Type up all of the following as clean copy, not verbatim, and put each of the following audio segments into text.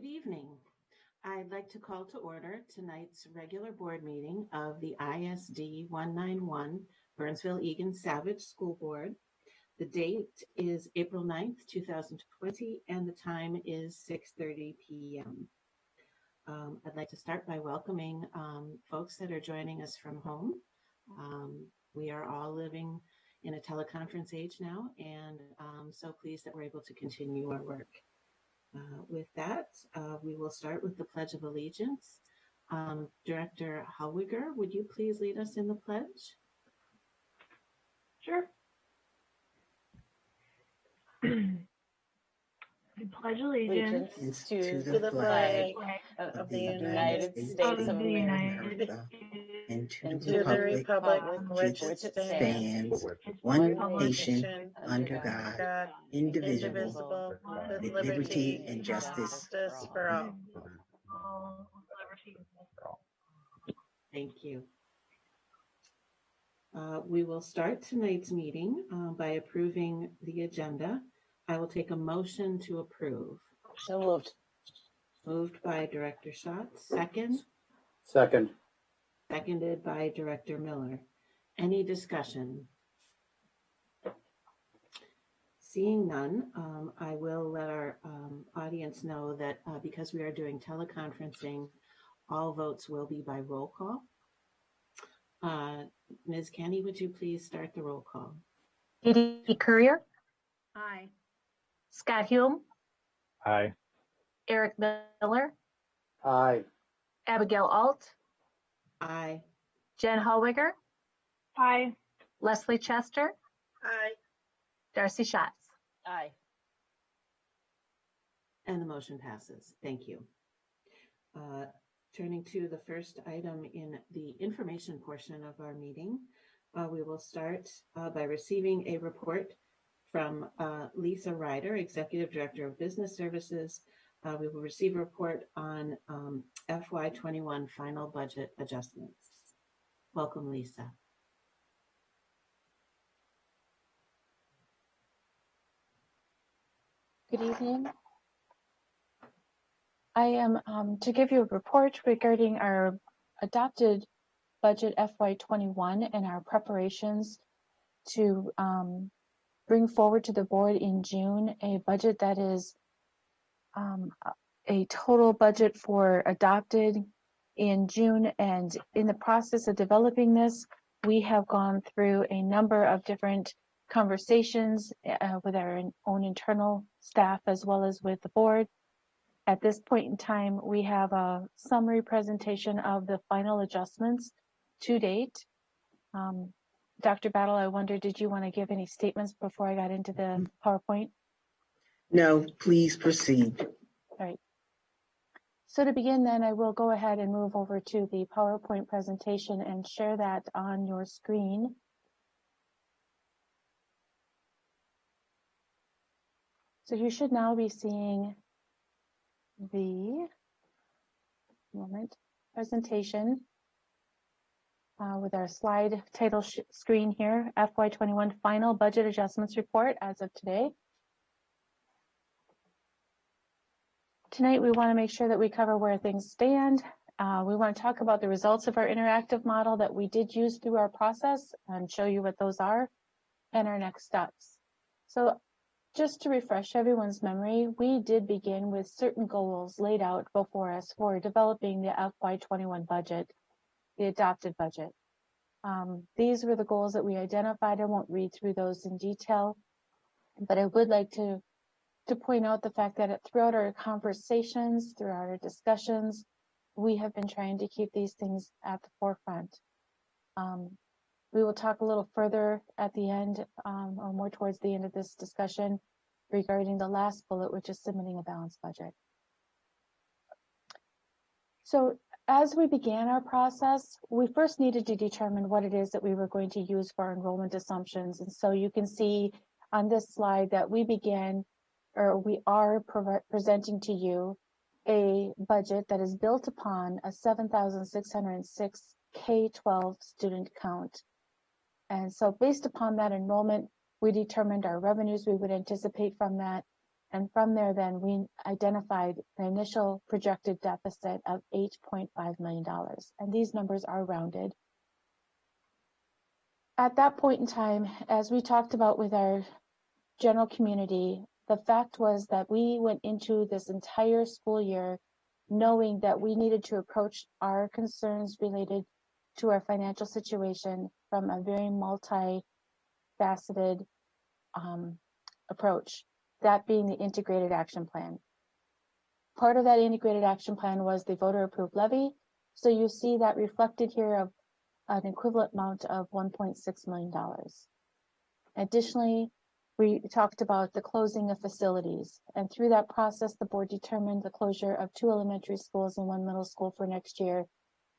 evening. I'd like to call to order tonight's regular board meeting of the ISD 191 Burnsville-Egan Savage School Board. The date is April 9th, 2020, and the time is 6:30 p.m. I'd like to start by welcoming folks that are joining us from home. We are all living in a teleconference age now, and so pleased that we're able to continue our work. With that, we will start with the Pledge of Allegiance. Director Hallwiger, would you please lead us in the pledge? Sure. I pledge allegiance to the flag of the United States of America and to the republic which it stands, one nation under God, indivisible, with liberty and justice for all. Thank you. We will start tonight's meeting by approving the agenda. I will take a motion to approve. So moved. Moved by Director Schatz. Second? Second. Seconded by Director Miller. Any discussion? Seeing none, I will let our audience know that because we are doing teleconferencing, all votes will be by roll call. Ms. Kenny, would you please start the roll call? Katie Courier. Aye. Scott Hume. Aye. Eric Miller. Aye. Abigail Alt. Aye. Jen Hallwiger. Aye. Leslie Chester. Aye. Darcy Schatz. Aye. And the motion passes. Thank you. Turning to the first item in the information portion of our meeting, we will start by receiving a report from Lisa Ryder, Executive Director of Business Services. We will receive a report on FY21 final budget adjustments. Welcome, Lisa. Good evening. I am to give you a report regarding our adopted budget FY21 and our preparations to bring forward to the board in June a budget that is a total budget for adopted in June. And in the process of developing this, we have gone through a number of different conversations with our own internal staff as well as with the board. At this point in time, we have a summary presentation of the final adjustments to date. Dr. Battle, I wonder, did you want to give any statements before I got into the PowerPoint? No, please proceed. All right. So to begin then, I will go ahead and move over to the PowerPoint presentation and share that on your screen. So you should now be seeing the presentation with our slide title screen here, FY21 Final Budget Adjustments Report as of today. Tonight, we want to make sure that we cover where things stand. We want to talk about the results of our interactive model that we did use through our process and show you what those are and our next steps. So just to refresh everyone's memory, we did begin with certain goals laid out before us for developing the FY21 budget, the adopted budget. These were the goals that we identified. I won't read through those in detail, but I would like to point out the fact that throughout our conversations, throughout our discussions, we have been trying to keep these things at the forefront. We will talk a little further at the end, or more towards the end of this discussion, regarding the last bullet, which is submitting a balanced budget. So as we began our process, we first needed to determine what it is that we were going to use for our enrollment assumptions. And so you can see on this slide that we are presenting to you a budget that is built upon a 7,606 K-12 student count. And so based upon that enrollment, we determined our revenues we would anticipate from that, And from there, then we identified an initial projected deficit of $8.5 million. And these numbers are rounded. At that point in time, as we talked about with our general community, the fact was that we went into this entire school year knowing that we needed to approach our concerns related to our financial situation from a very multifaceted approach, that being the integrated action plan. Part of that integrated action plan was the voter approved levy. So you see that reflected here of an equivalent amount of $1.6 million. Additionally, we talked about the closing of facilities, and through that process, the board determined the closure of 2 elementary schools and 1 middle school for next year,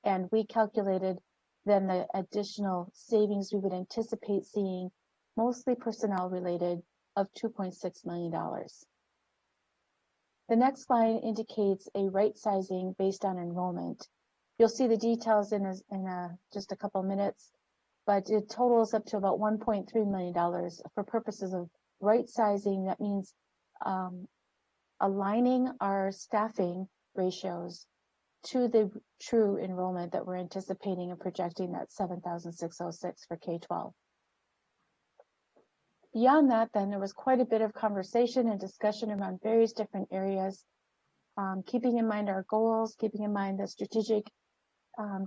and we calculated then the additional savings we would anticipate seeing, mostly personnel related, of $2.6 million. The next line indicates a right sizing based on enrollment. You'll see the details in just a couple minutes, but it totals up to about $1.3 million for purposes of right sizing. That means aligning our staffing ratios to the true enrollment that we're anticipating and projecting, at 7,606 for K-12. Beyond that, then, there was quite a bit of conversation and discussion around various different areas, keeping in mind our goals, keeping in mind the strategic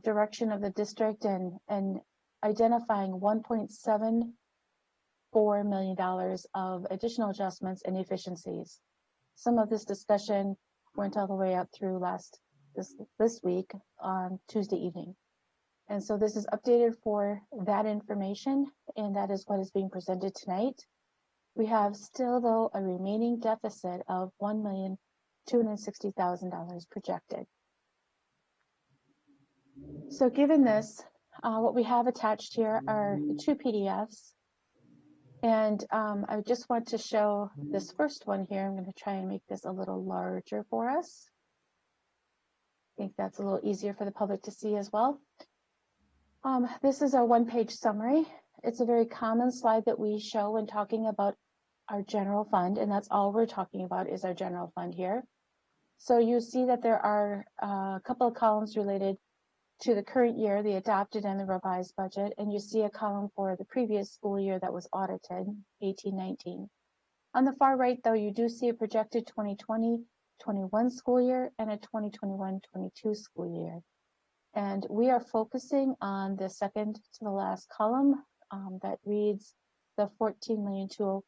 direction of the district, and identifying $1.74 million of additional adjustments and efficiencies. Some of this discussion went all the way up through this week on Tuesday evening. And so this is updated for that information, and that is what is being presented tonight. We have still, though, a remaining deficit of $1,260,000 projected. So given this, what we have attached here are 2 PDFs. And I just want to show this first one here. I'm going to try and make this a little larger for us. I think that's a little easier for the public to see as well. This is our 1-page summary. It's a very common slide that we show when talking about our general fund, and that's all we're talking about is our general fund here. So you see that there are a couple of columns related to the current year, the adopted and the revised budget, and you see a column for the previous school year that was audited, 18-19. On the far right, though, you do see a projected 2020-21 school year and a 2021-22 school year. And we are focusing on the second to the last column that reads the $14,204,411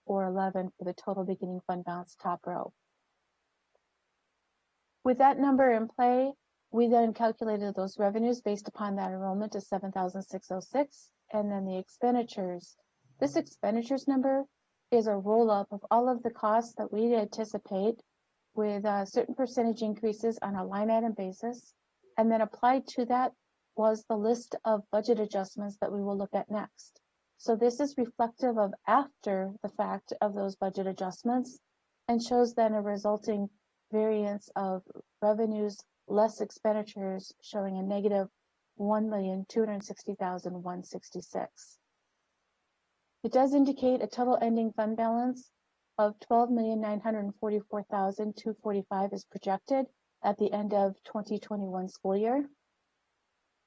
for the total beginning fund balance, top row. With that number in play, we then calculated those revenues based upon that enrollment of 7,606, and then the expenditures. This expenditures number is a roll-up of all of the costs that we anticipate with certain percentage increases on a line item basis. And then applied to that was the list of budget adjustments that we will look at next. So this is reflective of after the fact of those budget adjustments, and shows then a resulting variance of revenues less expenditures, showing a negative $1,260,166. It does indicate a total ending fund balance of $12,944,245 is projected at the end of 2021 school year.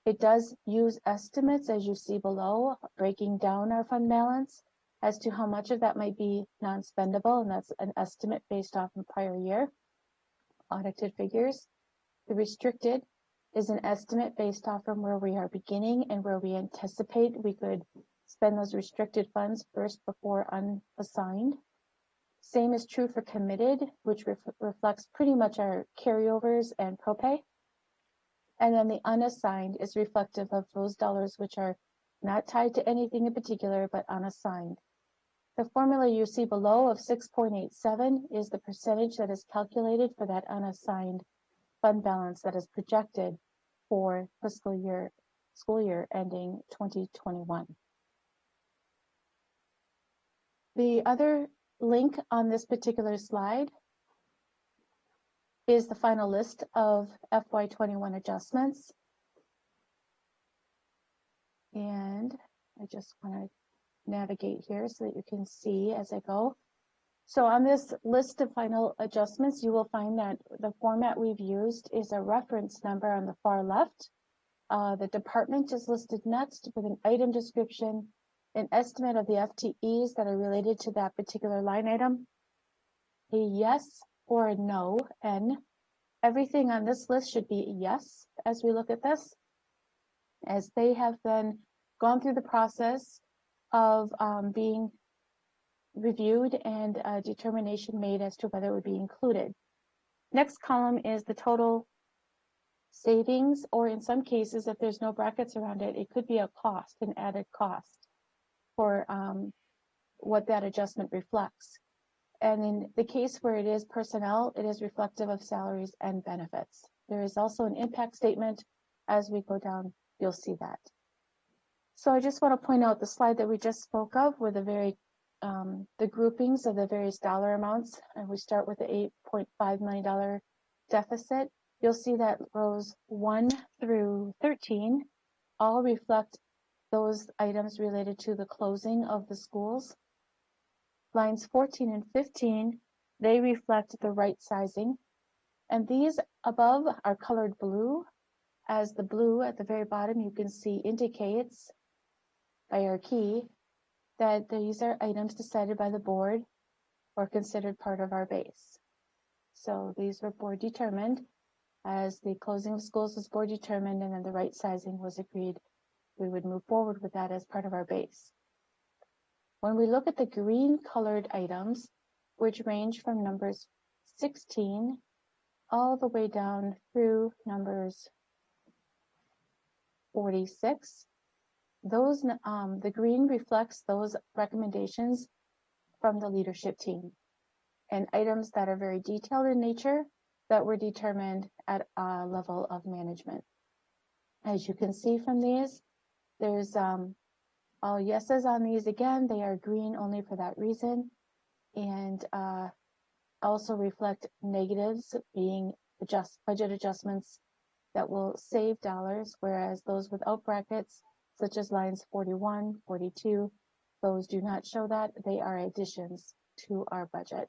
It does use estimates, as you see below, breaking down our fund balance as to how much of that might be non-spendable, and that's an estimate based off of prior year audited figures. The restricted is an estimate based off from where we are beginning and where we anticipate we could spend those restricted funds first before unassigned. Same is true for committed, which reflects pretty much our carryovers and propay. And then the unassigned is reflective of those dollars which are not tied to anything in particular, but unassigned. The formula you see below of 6.87 is the percentage that is calculated for that unassigned fund balance that is projected for fiscal year, school year ending 2021. The other link on this particular slide is the final list of FY21 adjustments. And I just want to navigate here so that you can see as I go. So on this list of final adjustments, you will find that the format we've used is a reference number on the far left. The department is listed next with an item description, an estimate of the FTEs that are related to that particular line item, a yes or a no, N. Everything on this list should be yes as we look at this, as they have then gone through the process of being reviewed and a determination made as to whether it would be included. Next column is the total savings, or in some cases, if there's no brackets around it, it could be a cost, an added cost for what that adjustment reflects. And in the case where it is personnel, it is reflective of salaries and benefits. There is also an impact statement. As we go down, you'll see that. So I just want to point out the slide that we just spoke of with the groupings of the various dollar amounts. And we start with the $8.5 million deficit. You'll see that rows 1 through 13 all reflect those items related to the closing of the schools. Lines 14 and 15, they reflect the right sizing. And these above are colored blue, as the blue at the very bottom you can see indicates by our key that these are items decided by the board or considered part of our base. So these were board determined, as the closing of schools was board determined, and then the right sizing was agreed. We would move forward with that as part of our base. When we look at the green colored items, which range from numbers 16 all the way down through numbers 46, those the green reflects those recommendations from the leadership team, and items that are very detailed in nature that were determined at a level of management. As you can see from these, there's all yeses on these. Again, they are green only for that reason, and also reflect negatives being budget adjustments that will save dollars, whereas those without brackets, such as lines 41, 42, those do not show that. They are additions to our budget.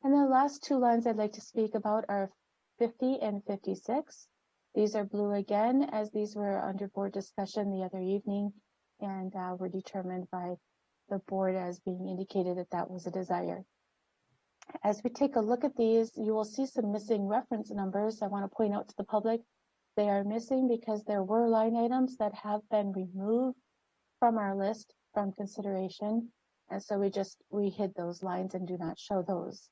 And the last two lines I'd like to speak about are 50 and 56. These are blue again, as these were under board discussion the other evening and were determined by the board as being indicated that that was a desire. As we take a look at these, you will see some missing reference numbers. I want to point out to the public, they are missing because there were line items that have been removed from our list from consideration. And so we hid those lines and do not show those.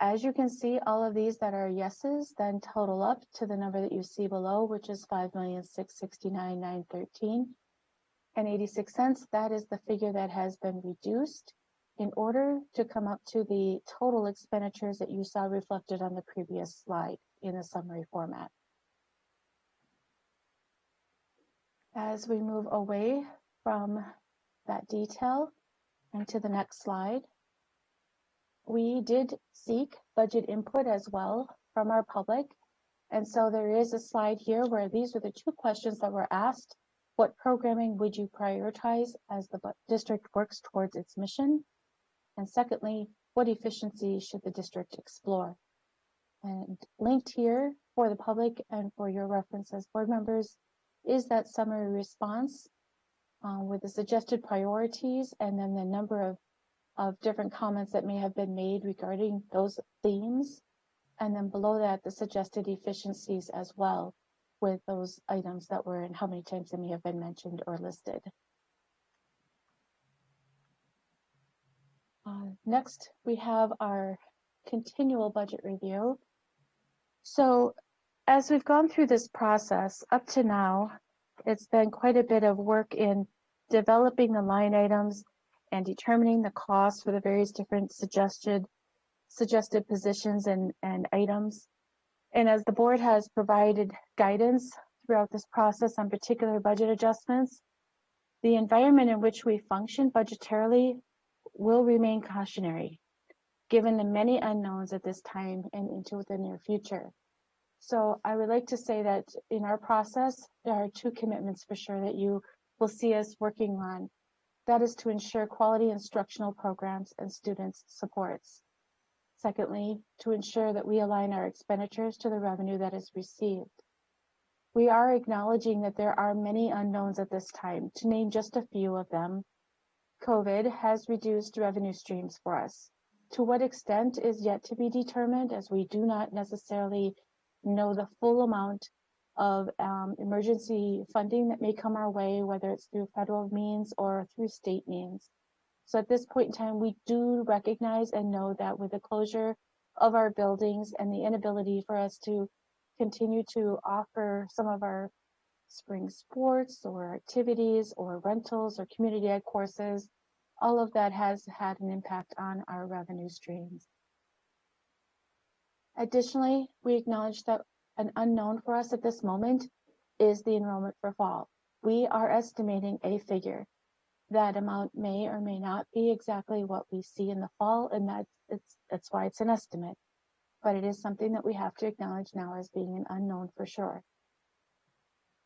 As you can see, all of these that are yeses then total up to the number that you see below, which is $5,669,913.86. That is the figure that has been reduced in order to come up to the total expenditures that you saw reflected on the previous slide in the summary format. As we move away from that detail and to the next slide, we did seek budget input as well from our public. And so there is a slide here where these are the two questions that were asked. What programming would you prioritize as the district works towards its mission? And secondly, what efficiency should the district explore? And linked here for the public and for your reference as board members is that summary response with the suggested priorities and then the number of different comments that may have been made regarding those themes. And then below that, the suggested efficiencies as well with those items that were and how many times they may have been mentioned or listed. Next, we have our continual budget review. So as we've gone through this process up to now, it's been quite a bit of work in developing the line items and determining the cost for the various different suggested positions and items. And as the board has provided guidance throughout this process on particular budget adjustments, the environment in which we function budgetarily will remain cautionary, given the many unknowns at this time and into the near future. So I would like to say that in our process, there are two commitments for sure that you will see us working on. That is to ensure quality instructional programs and students' supports. Secondly, to ensure that we align our expenditures to the revenue that is received. We are acknowledging that there are many unknowns at this time. To name just a few of them, COVID has reduced revenue streams for us. To what extent is yet to be determined, as we do not necessarily know the full amount of emergency funding that may come our way, whether it's through federal means or through state means. So at this point in time, we do recognize and know that with the closure of our buildings and the inability for us to continue to offer some of our spring sports or activities or rentals or community ed courses, all of that has had an impact on our revenue streams. Additionally, we acknowledge that an unknown for us at this moment is the enrollment for fall. We are estimating a figure. That amount may or may not be exactly what we see in the fall, and that's why it's an estimate. But it is something that we have to acknowledge now as being an unknown for sure.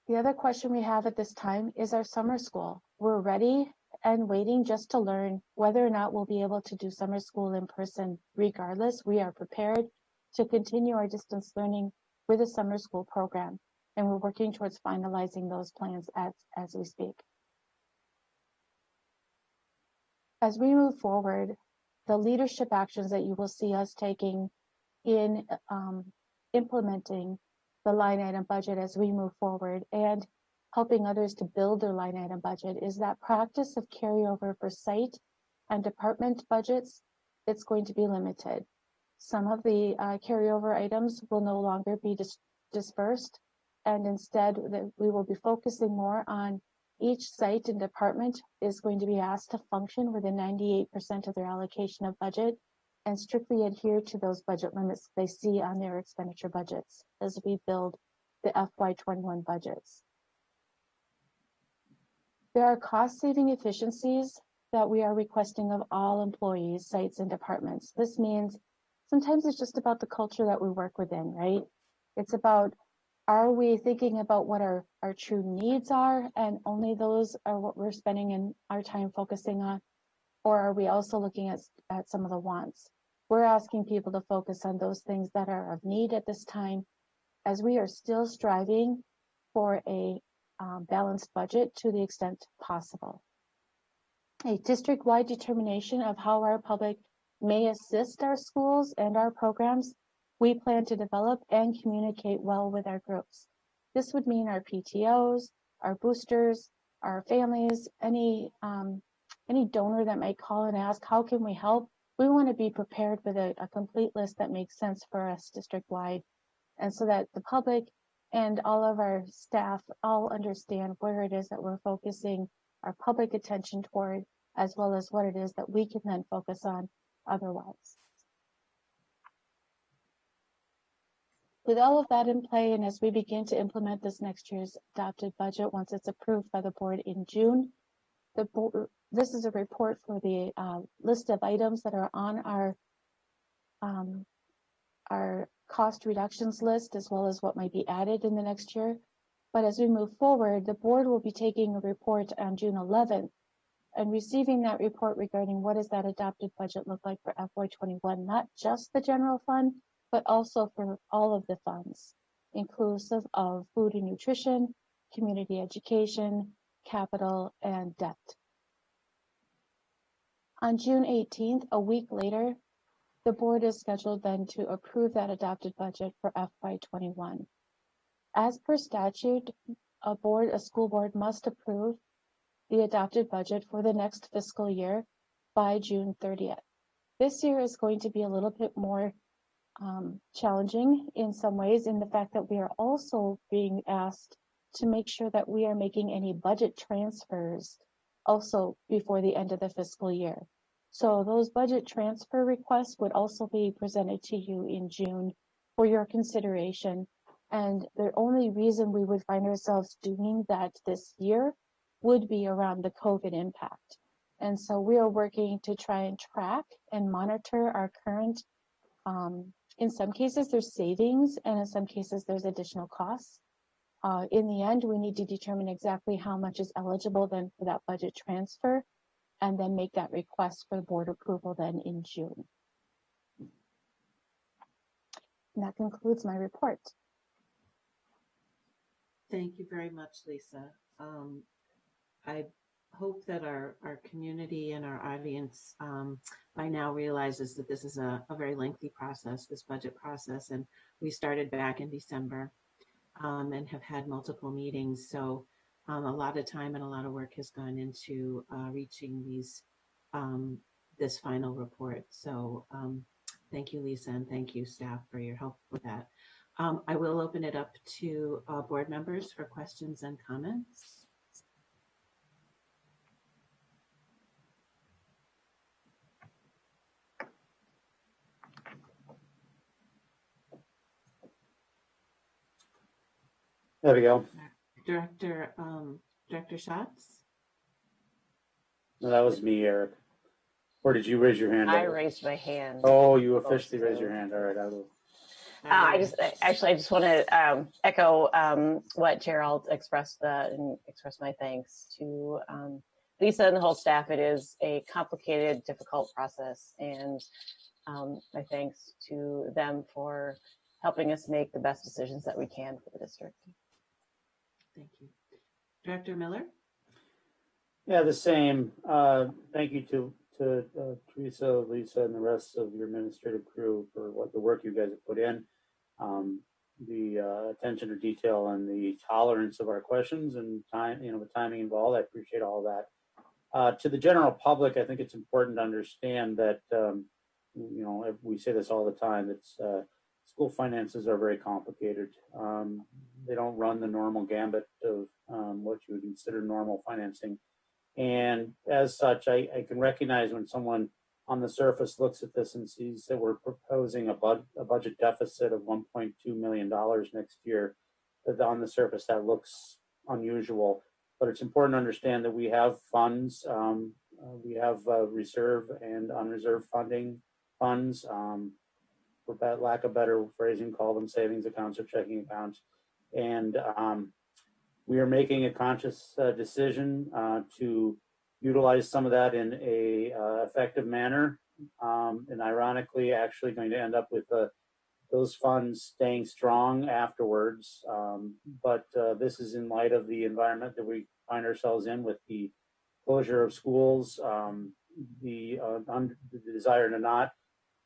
The other question we have at this time is our summer school. We're ready and waiting just to learn whether or not we'll be able to do summer school in person. Regardless, we are prepared to continue our distance learning with a summer school program, and we're working towards finalizing those plans as we speak. As we move forward, the leadership actions that you will see us taking in implementing the line item budget as we move forward and helping others to build their line item budget is that practice of carryover for site and department budgets. It's going to be limited. Some of the carryover items will no longer be dispersed, and instead we will be focusing more on each site and department is going to be asked to function within 98% of their allocation of budget and strictly adhere to those budget limits they see on their expenditure budgets as we build the FY21 budgets. There are cost-saving efficiencies that we are requesting of all employees, sites, and departments. This means sometimes it's just about the culture that we work within, right? It's about, are we thinking about what our true needs are and only those are what we're spending in our time focusing on? Or are we also looking at some of the wants? We're asking people to focus on those things that are of need at this time, as we are still striving for a balanced budget to the extent possible. A district-wide determination of how our public may assist our schools and our programs, we plan to develop and communicate well with our groups. This would mean our PTOs, our boosters, our families, any donor that might call and ask, how can we help? We want to be prepared with a complete list that makes sense for us district-wide, and so that the public and all of our staff all understand where it is that we're focusing our public attention toward, as well as what it is that we can then focus on otherwise. With all of that in play, and as we begin to implement this next year's adopted budget, once it's approved by the board in June, this is a report for the list of items that are on our cost reductions list, as well as what might be added in the next year. But as we move forward, the board will be taking a report on June 11th and receiving that report regarding what does that adopted budget look like for FY21, not just the general fund, but also for all of the funds, inclusive of food and nutrition, community education, capital, and debt. On June 18th, a week later, the board is scheduled then to approve that adopted budget for FY21. As per statute, a school board must approve the adopted budget for the next fiscal year by June 30th. This year is going to be a little bit more challenging in some ways, in the fact that we are also being asked to make sure that we are making any budget transfers also before the end of the fiscal year. So those budget transfer requests would also be presented to you in June for your consideration. And the only reason we would find ourselves doing that this year would be around the COVID impact. And so we are working to try and track and monitor our current, in some cases there's savings, and in some cases there's additional costs. In the end, we need to determine exactly how much is eligible then for that budget transfer. and then make that request for the board approval then in June. And that concludes my report. Thank you very much, Lisa. I hope that our community and our audience by now realizes that this is a very lengthy process, this budget process, and we started back in December and have had multiple meetings. So a lot of time and a lot of work has gone into reaching this final report. So thank you, Lisa, and thank you, staff, for your help with that. I will open it up to board members for questions and comments. There we go. Director Schatz? No, that was me, Eric. Or did you raise your hand? I raised my hand. Oh, you officially raised your hand. All right, I will. I just want to echo what Gerald expressed and express my thanks to Lisa and the whole staff. It is a complicated, difficult process, and my thanks to them for helping us make the best decisions that we can for the district. Thank you. Director Miller? Yeah, the same. Thank you to Teresa, Lisa, and the rest of your administrative crew for the work you guys have put in, the attention to detail and the tolerance of our questions and time, the timing involved. I appreciate all that. To the general public, I think it's important to understand that, we say this all the time, that school finances are very complicated. They don't run the normal gambit of what you would consider normal financing. And as such, I can recognize when someone on the surface looks at this and sees that we're proposing a budget deficit of $1.2 million next year, that on the surface that looks unusual. But it's important to understand that we have funds, we have reserve and unreserved funds, for lack of better phrasing, call them savings accounts or checking accounts. And we are making a conscious decision to utilize some of that in a effective manner, and ironically, actually going to end up with those funds staying strong afterwards. But this is in light of the environment that we find ourselves in with the closure of schools, the desire to not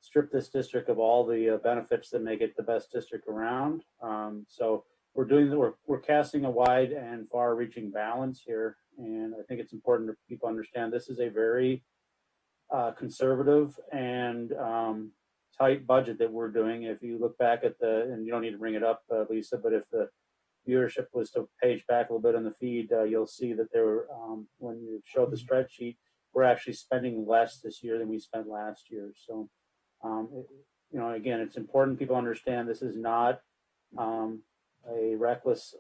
strip this district of all the benefits that make it the best district around. So we're casting a wide and far-reaching balance here, and I think it's important that people understand this is a very conservative and tight budget that we're doing. If you look back at and you don't need to bring it up, Lisa, but if the viewership was to page back a little bit on the feed, you'll see that when you show the spreadsheet, we're actually spending less this year than we spent last year. So, again, it's important people understand this is not a reckless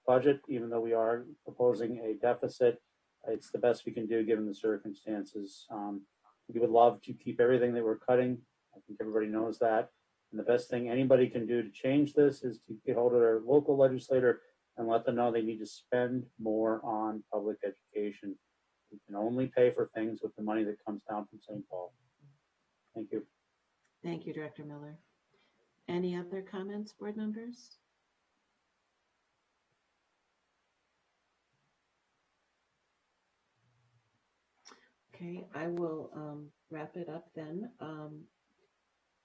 budget, even though we are proposing a deficit. It's the best we can do given the circumstances. We would love to keep everything that we're cutting. I think everybody knows that. And the best thing anybody can do to change this is to get hold of their local legislator and let them know they need to spend more on public education. We can only pay for things with the money that comes down from St. Paul. Thank you. Thank you, Director Miller. Any other comments, board members? Okay, I will wrap it up then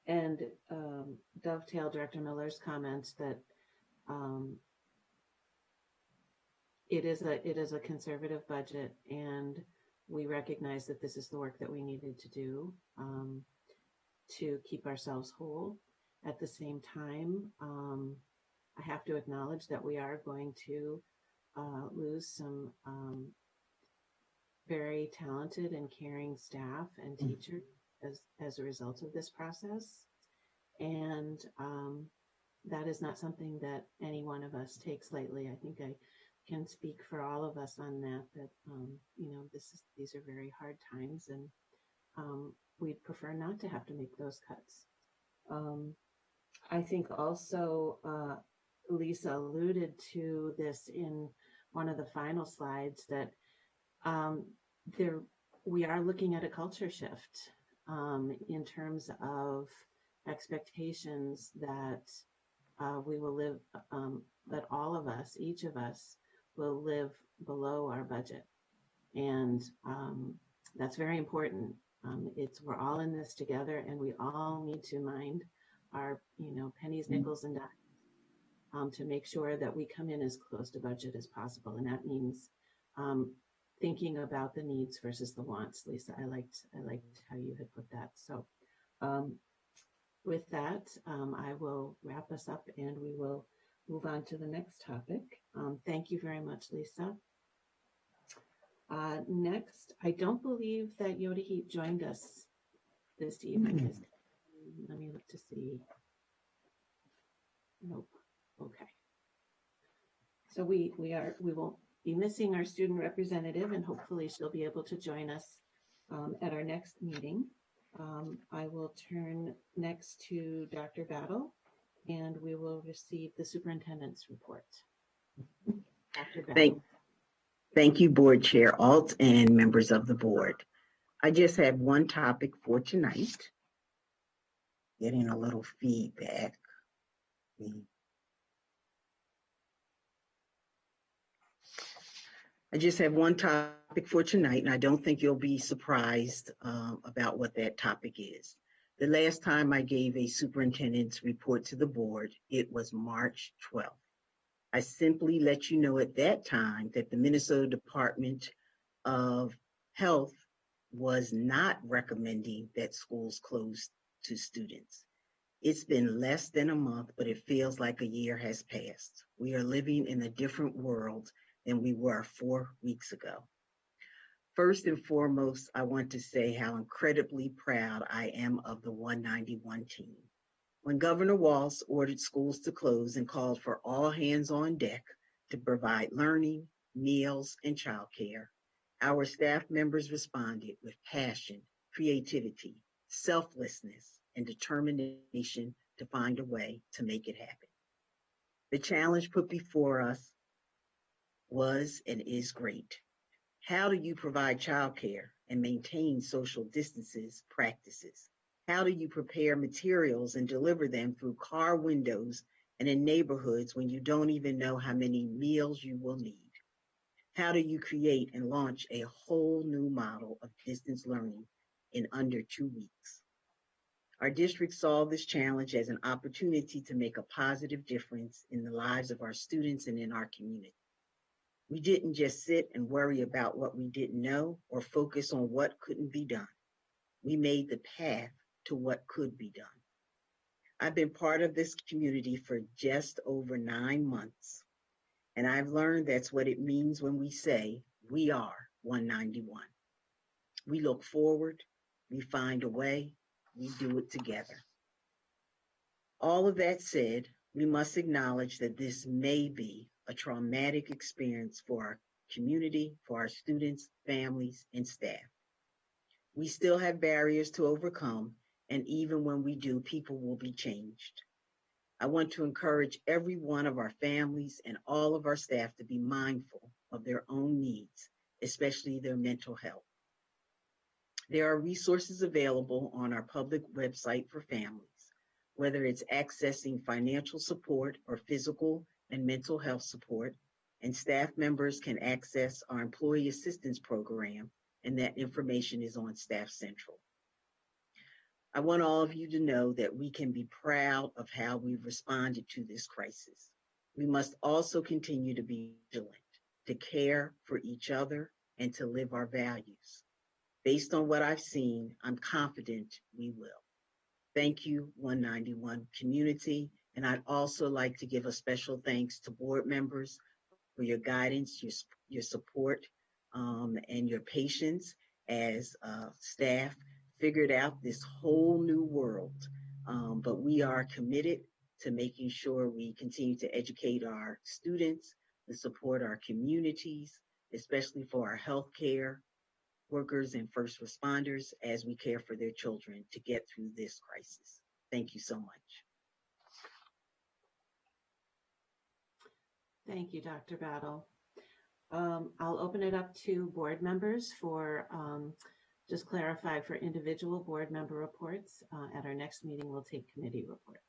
and dovetail Director Miller's comments that it is a conservative budget, and we recognize that this is the work that we needed to do to keep ourselves whole. At the same time, I have to acknowledge that we are going to lose some very talented and caring staff and teachers as a result of this process. And that is not something that any one of us takes lightly. I think I can speak for all of us on that these are very hard times, and we'd prefer not to have to make those cuts. I think also Lisa alluded to this in one of the final slides, that we are looking at a culture shift in terms of expectations that we will live, that all of us, each of us, will live below our budget. And that's very important. We're all in this together, and we all need to mind our, pennies, nickels, and dimes to make sure that we come in as close to budget as possible. And that means thinking about the needs versus the wants. Lisa, I liked how you had put that. So with that, I will wrap us up and we will move on to the next topic. Thank you very much, Lisa. Next, I don't believe that Yoda Heat joined us this evening. Let me look to see. Nope. Okay. So we will be missing our student representative, and hopefully she'll be able to join us at our next meeting. I will turn next to Dr. Battle, and we will receive the superintendent's report. Dr. Battle. Thank you, Board Chair Alt and members of the board. I just have one topic for tonight. Getting a little feedback. I just have one topic for tonight, and I don't think you'll be surprised about what that topic is. The last time I gave a superintendent's report to the board, it was March 12th. I simply let you know at that time that the Minnesota Department of Health was not recommending that schools close to students. It's been less than a month, but it feels like a year has passed. We are living in a different world than we were 4 weeks ago. First and foremost, I want to say how incredibly proud I am of the 191 team. When Governor Walz ordered schools to close and called for all hands on deck to provide learning, meals, and childcare, our staff members responded with passion, creativity, selflessness, and determination to find a way to make it happen. The challenge put before us was and is great. How do you provide childcare and maintain social distances practices? How do you prepare materials and deliver them through car windows and in neighborhoods when you don't even know how many meals you will need? How do you create and launch a whole new model of distance learning in under 2 weeks? Our district saw this challenge as an opportunity to make a positive difference in the lives of our students and in our community. We didn't just sit and worry about what we didn't know or focus on what couldn't be done. We made the path to what could be done. I've been part of this community for just over 9 months, and I've learned that's what it means when we say we are 191. We look forward, we find a way, we do it together. All of that said, we must acknowledge that this may be a traumatic experience for our community, for our students, families, and staff. We still have barriers to overcome, and even when we do, people will be changed. I want to encourage every one of our families and all of our staff to be mindful of their own needs, especially their mental health. There are resources available on our public website for families, whether it's accessing financial support or physical and mental health support, and staff members can access our employee assistance program, and that information is on Staff Central. I want all of you to know that we can be proud of how we've responded to this crisis. We must also continue to be vigilant, to care for each other, and to live our values. Based on what I've seen, I'm confident we will. Thank you, 191 community, and I'd also like to give a special thanks to board members for your guidance, your support, and your patience as staff figured out this whole new world. But we are committed to making sure we continue to educate our students, to support our communities, especially for our healthcare workers and first responders as we care for their children to get through this crisis. Thank you so much. Thank you, Dr. Battle. I'll open it up to board members for, just clarify for individual board member reports. At our next meeting, we'll take committee reports.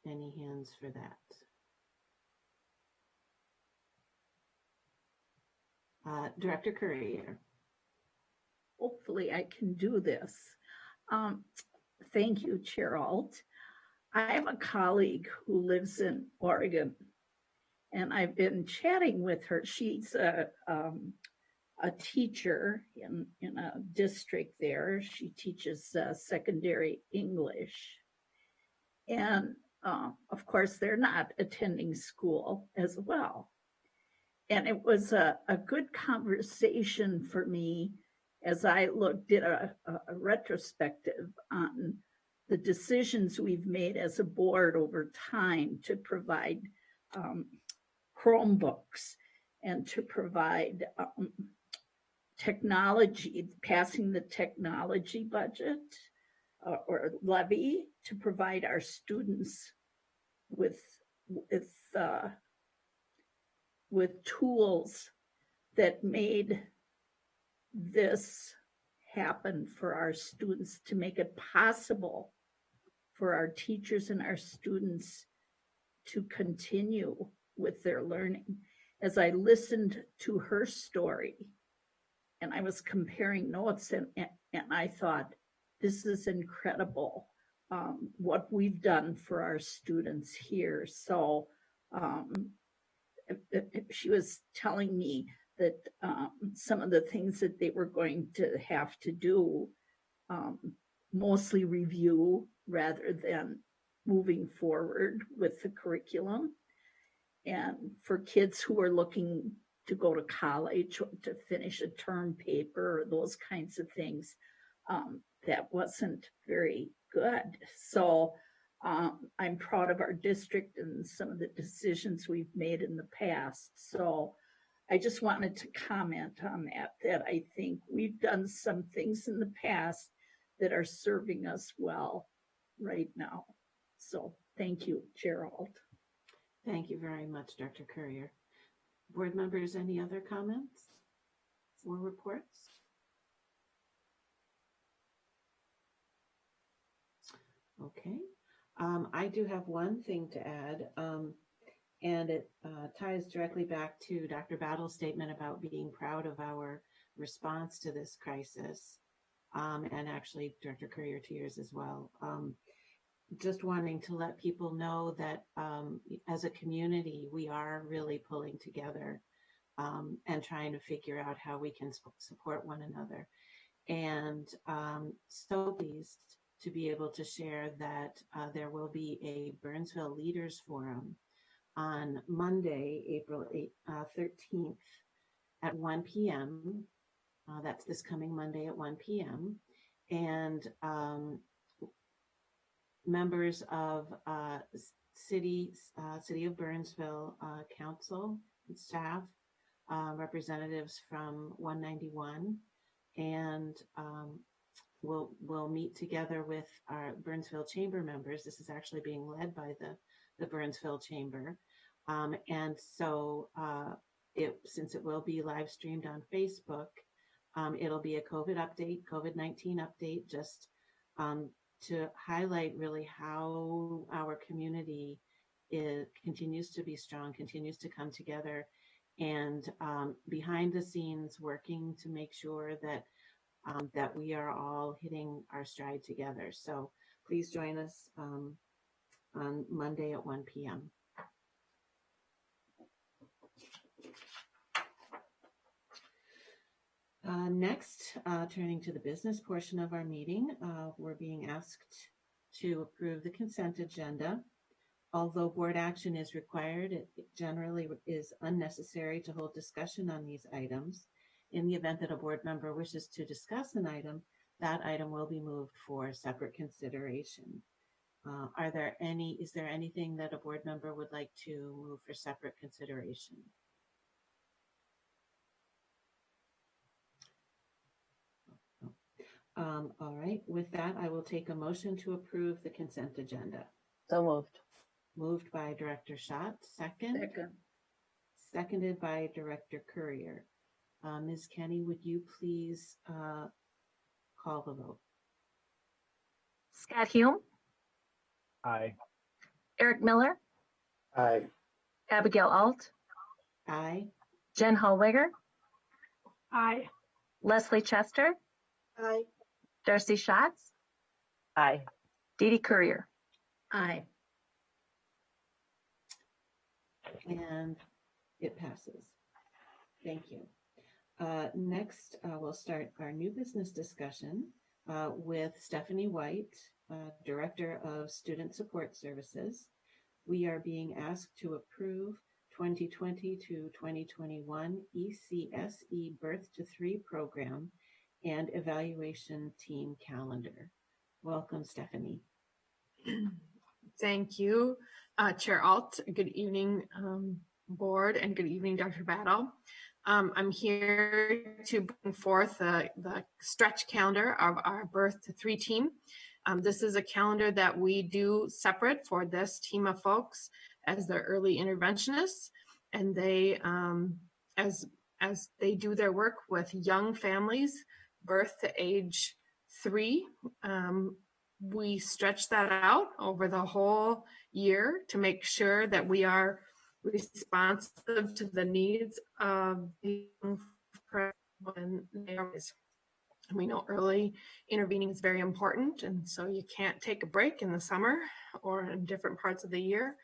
Any hands for that? Director Courier. Hopefully I can do this. Thank you, Chair Alt. I have a colleague who lives in Oregon, and I've been chatting with her. She's a teacher in a district there. She teaches secondary English. And of course, they're not attending school as well. And it was a good conversation for me as I did a retrospective on the decisions we've made as a board over time to provide Chromebooks and to provide technology, passing the technology budget or levy to provide our students with tools that made this happen for our students, to make it possible for our teachers and our students to continue with their learning. As I listened to her story and I was comparing notes, and I thought, this is incredible, what we've done for our students here. So she was telling me that some of the things that they were going to have to do, mostly review rather than moving forward with the curriculum. And for kids who are looking to go to college or to finish a term paper or those kinds of things, that wasn't very good. So I'm proud of our district and some of the decisions we've made in the past. So I just wanted to comment on that I think we've done some things in the past that are serving us well right now. So thank you, Gerald. Thank you very much, Dr. Courier. Board members, any other comments or reports? Okay. I do have one thing to add, and it ties directly back to Dr. Battle's statement about being proud of our response to this crisis, and actually Director Courier to yours as well. Just wanting to let people know that as a community, we are really pulling together and trying to figure out how we can support one another. And so pleased to be able to share that there will be a Burnsville Leaders Forum on Monday, April 13th at 1 p.m. That's this coming Monday at 1 p.m. And members of City of Burnsville Council and staff, representatives from 191, and we'll meet together with our Burnsville Chamber members. This is actually being led by the Burnsville Chamber. And so since it will be live streamed on Facebook, it'll be a COVID-19 update, just to highlight really how our community continues to be strong, continues to come together, and behind the scenes working to make sure that that we are all hitting our stride together. So please join us on Monday at 1 p.m. Next, turning to the business portion of our meeting, we're being asked to approve the consent agenda. Although board action is required, it generally is unnecessary to hold discussion on these items. In the event that a board member wishes to discuss an item, that item will be moved for separate consideration. Is there anything that a board member would like to move for separate consideration? All right, with that, I will take a motion to approve the consent agenda. So moved. Moved by Director Schott, second. Seconded by Director Courier. Ms. Kenny, would you please call the vote? Scott Hume, Aye. Eric Miller, Aye. Abigail Alt, Aye. Jen Hallwigger, Aye. Leslie Chester, Aye. Darcy Schatz, Aye. Dee Dee Courier. Aye. And it passes. Thank you. Next, we'll start our new business discussion with Stephanie White, Director of Student Support Services. We are being asked to approve 2020 to 2021 ECSE Birth to 3 program and evaluation team calendar. Welcome, Stephanie. Thank you, Chair Alt. Good evening, board, and good evening, Dr. Battle. I'm here to bring forth the stretch calendar of our Birth to 3 team. This is a calendar that we do separate for this team of folks as the early interventionists, and they, as they do their work with young families, birth to age 3, we stretch that out over the whole year to make sure that we are responsive to the needs of the when they are. We know early intervening is very important, and so you can't take a break in the summer or in different parts of the year.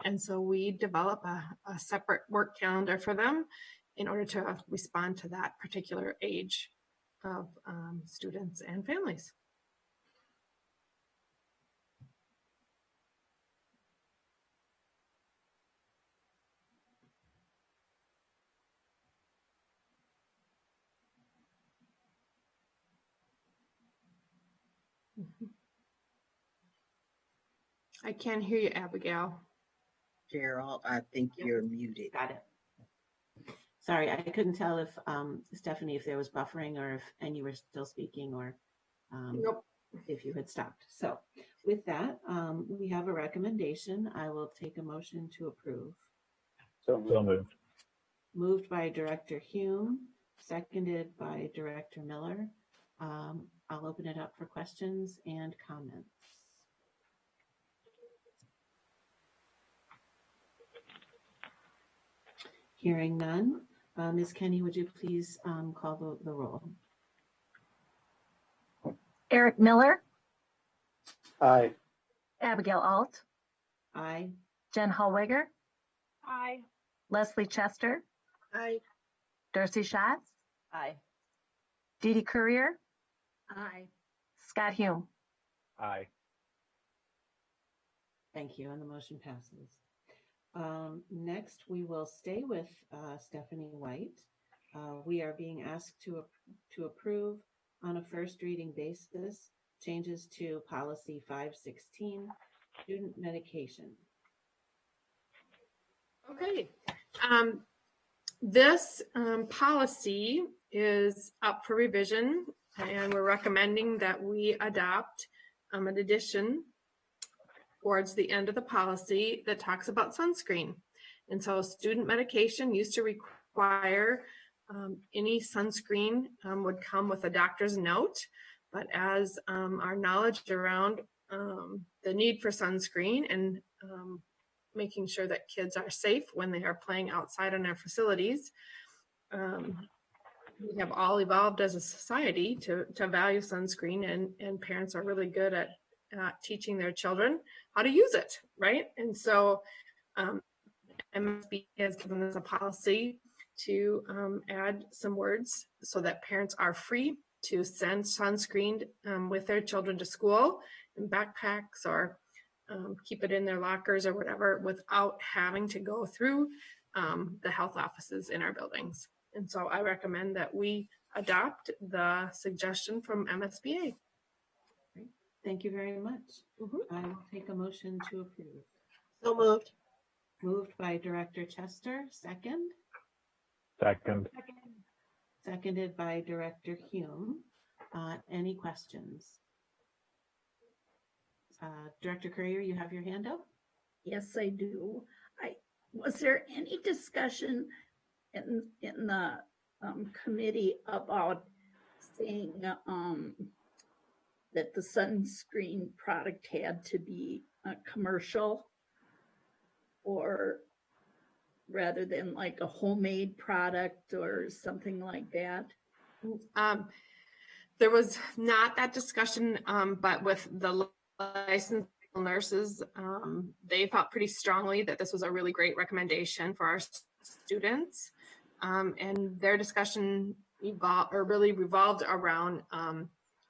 And so we develop a separate work calendar for them in order to respond to that particular age of students and families. I can't hear you, Abigail. Gerald, I think you're muted. Got it. Sorry, I couldn't tell if Stephanie, if there was buffering or if you were still speaking or Nope. if you had stopped. So with that, we have a recommendation. I will take a motion to approve. So moved. Moved by Director Hume, seconded by Director Miller. I'll open it up for questions and comments. Hearing none, Ms. Kenny, would you please call the roll? Eric Miller, Aye. Abigail Alt, Aye. Jen Hallwigger, Aye. Leslie Chester, Aye. Darcy Schatz, Aye. Dee Dee Courier, Aye. Scott Hume. Aye. Thank you, and the motion passes. Next, we will stay with Stephanie White. We are being asked to approve on a first reading basis changes to policy 516, student medication. Okay. This policy is up for revision, and we're recommending that we adopt an addition towards the end of the policy that talks about sunscreen. And so student medication used to require any sunscreen would come with a doctor's note, but as our knowledge around the need for sunscreen and making sure that kids are safe when they are playing outside in our facilities, we have all evolved as a society to value sunscreen, and parents are really good at teaching their children how to use it, right? And so MSB has given us a policy to add some words so that parents are free to send sunscreen with their children to school in backpacks or keep it in their lockers or whatever without having to go through the health offices in our buildings. And so I recommend that we adopt the suggestion from MSBA. Great. Thank you very much. I will take a motion to approve. So moved. Moved by Director Chester, second. Second. Seconded by Director Hume. Any questions? Director Courier, you have your hand up? Yes, I do. Was there any discussion in the committee about saying that the sunscreen product had to be commercial, or rather than like a homemade product or something like that? There was not that discussion, but with the licensed nurses, they felt pretty strongly that this was a really great recommendation for our students. And their discussion really revolved around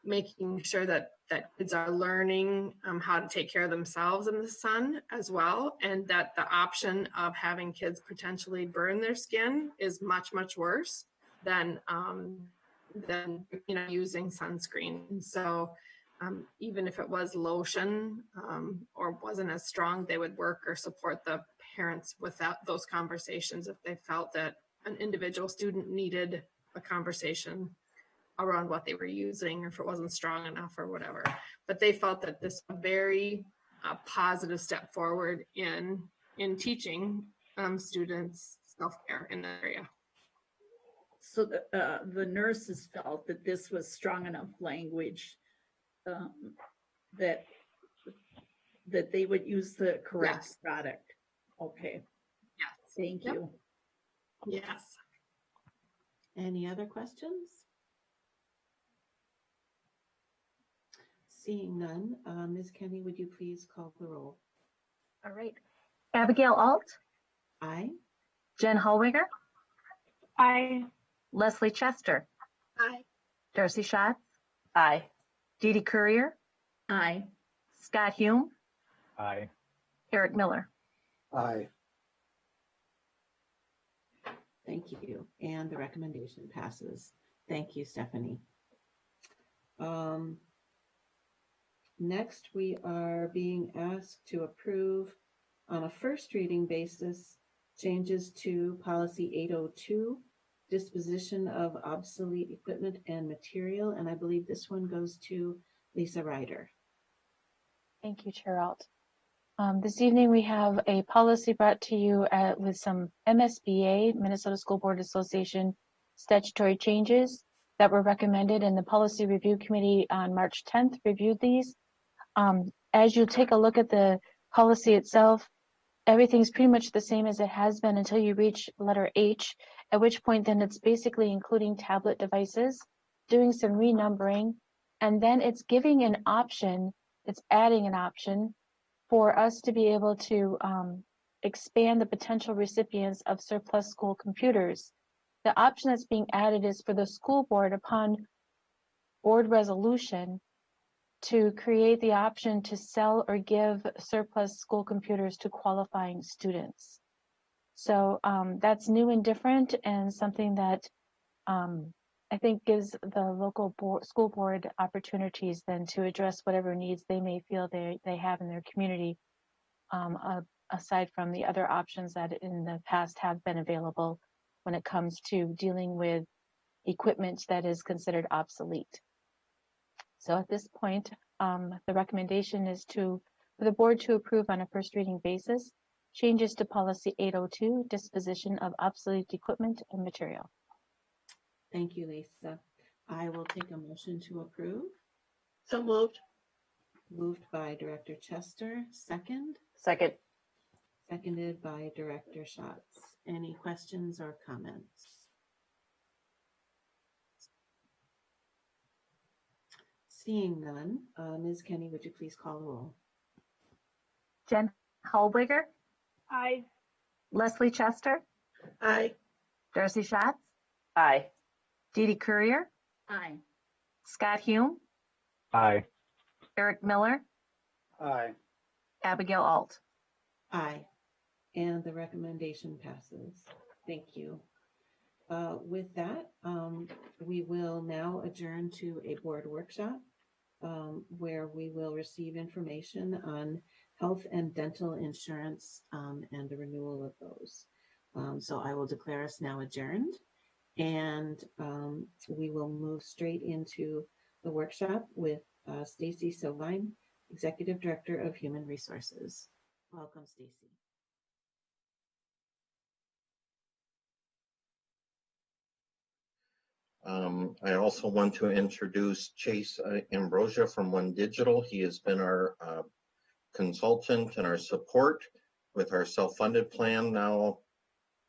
making sure that kids are learning how to take care of themselves in the sun as well, and that the option of having kids potentially burn their skin is much, much worse than using sunscreen. So even if it was lotion or wasn't as strong, they would work or support the parents without those conversations if they felt that an individual student needed a conversation around what they were using, or if it wasn't strong enough or whatever. But they felt that this was a very positive step forward in teaching students self-care in the area. So the nurses felt that this was strong enough language that they would use the correct product. Okay. Yes. Thank you. Yes. Any other questions? Seeing none, Ms. Kenny, would you please call the roll? All right. Abigail Alt, Aye. Jen Hallwiger, Aye. Leslie Chester, Aye. Darcy Schatz, Aye. Dee Dee Courier, Aye. Scott Hume, Aye. Eric Miller. Aye. Thank you. And the recommendation passes. Thank you, Stephanie. Next, we are being asked to approve on a first reading basis changes to policy 802, disposition of obsolete equipment and material. And I believe this one goes to Lisa Ryder. Thank you, Chair Alt. This evening we have a policy brought to you with some MSBA, Minnesota School Board Association, statutory changes that were recommended, and the Policy Review Committee on March 10th reviewed these. As you take a look at the policy itself, everything's pretty much the same as it has been until you reach letter H, at which point then it's basically including tablet devices, doing some renumbering, and then it's giving an option, it's adding an option for us to be able to expand the potential recipients of surplus school computers. The option that's being added is for the school board, upon board resolution, to create the option to sell or give surplus school computers to qualifying students. So that's new and different, and something that I think gives the local school board opportunities then to address whatever needs they may feel they have in their community, aside from the other options that in the past have been available when it comes to dealing with equipment that is considered obsolete. So at this point, the recommendation is for the board to approve on a first reading basis changes to policy 802, disposition of obsolete equipment and material. Thank you, Lisa. I will take a motion to approve. So moved. Moved by Director Chester. Second. Second. Seconded by Director Schatz. Any questions or comments? Seeing none, Ms. Kenny, would you please call the roll? Jen Hallwiger, Aye. Leslie Chester, Aye. Darcy Schatz, Aye. Dee Dee Courier, Aye. Scott Hume, Aye. Eric Miller, Aye. Abigail Alt. Aye. And the recommendation passes. Thank you. With that, we will now adjourn to a board workshop where we will receive information on health and dental insurance and the renewal of those. So I will declare us now adjourned, and we will move straight into the workshop with Stacy Silvine, Executive Director of Human Resources. Welcome, Stacy. I also want to introduce Chase Ambrosia from One Digital. He has been our consultant and our support with our self-funded plan now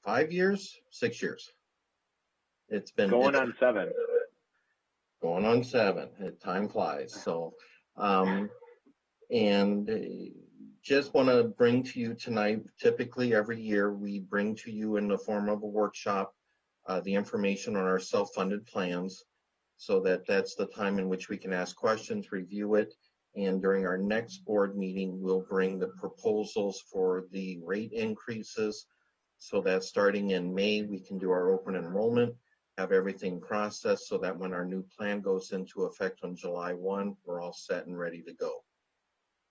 5 years, 6 years. It's been going on 7. Going on 7. Time flies. So, and just want to bring to you tonight, typically every year we bring to you in the form of a workshop the information on our self-funded plans, so that that's the time in which we can ask questions, review it, and during our next board meeting, we'll bring the proposals for the rate increases, so that starting in May, we can do our open enrollment, have everything processed, so that when our new plan goes into effect on July 1, we're all set and ready to go.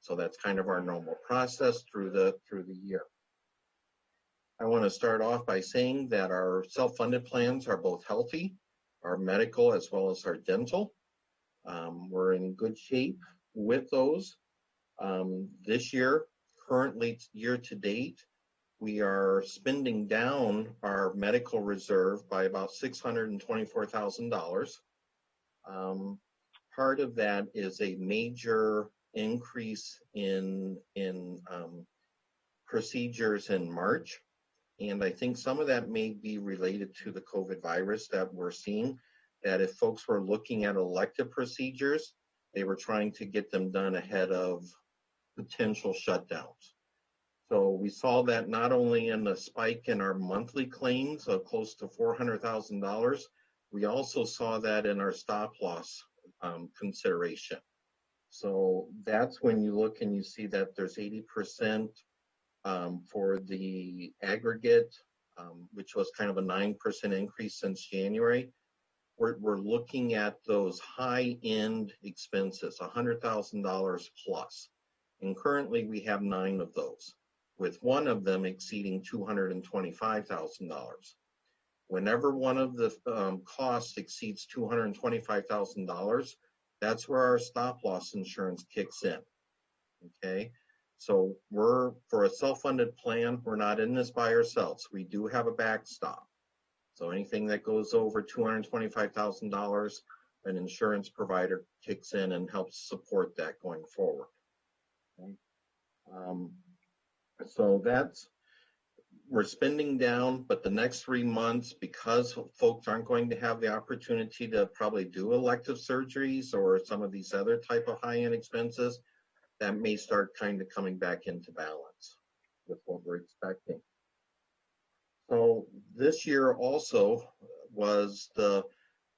So that's kind of our normal process through the year. I want to start off by saying that our self-funded plans are both healthy, our medical as well as our dental. We're in good shape with those. This year, currently year to date, we are spending down our medical reserve by about $624,000. Part of that is a major increase in procedures in March. And I think some of that may be related to the COVID virus that we're seeing, that if folks were looking at elective procedures, they were trying to get them done ahead of potential shutdowns. So we saw that not only in the spike in our monthly claims of close to $400,000, we also saw that in our stop loss consideration. So that's when you look and you see that there's 80% for the aggregate, which was kind of a 9% increase since January. We're looking at those high-end expenses, $100,000 plus. And currently we have 9 of those, with one of them exceeding $225,000. Whenever one of the costs exceeds $225,000, that's where our stop loss insurance kicks in, okay? So for a self-funded plan, we're not in this by ourselves. We do have a backstop. So anything that goes over $225,000, an insurance provider kicks in and helps support that going forward. Okay. So we're spending down, but the next 3 months, because folks aren't going to have the opportunity to probably do elective surgeries or some of these other type of high-end expenses, that may start kind of coming back into balance with what we're expecting. So this year also was the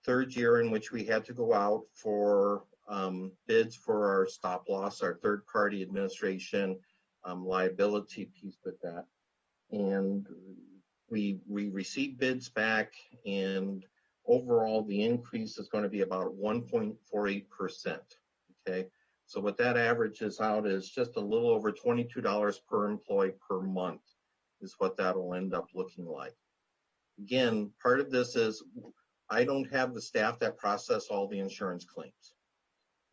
3rd year in which we had to go out for bids for our stop loss, our third-party administration liability piece with that. And we received bids back, and overall the increase is going to be about 1.48%, okay? So what that averages out is just a little over $22 per employee per month is what that'll end up looking like. Again, part of this is I don't have the staff that process all the insurance claims.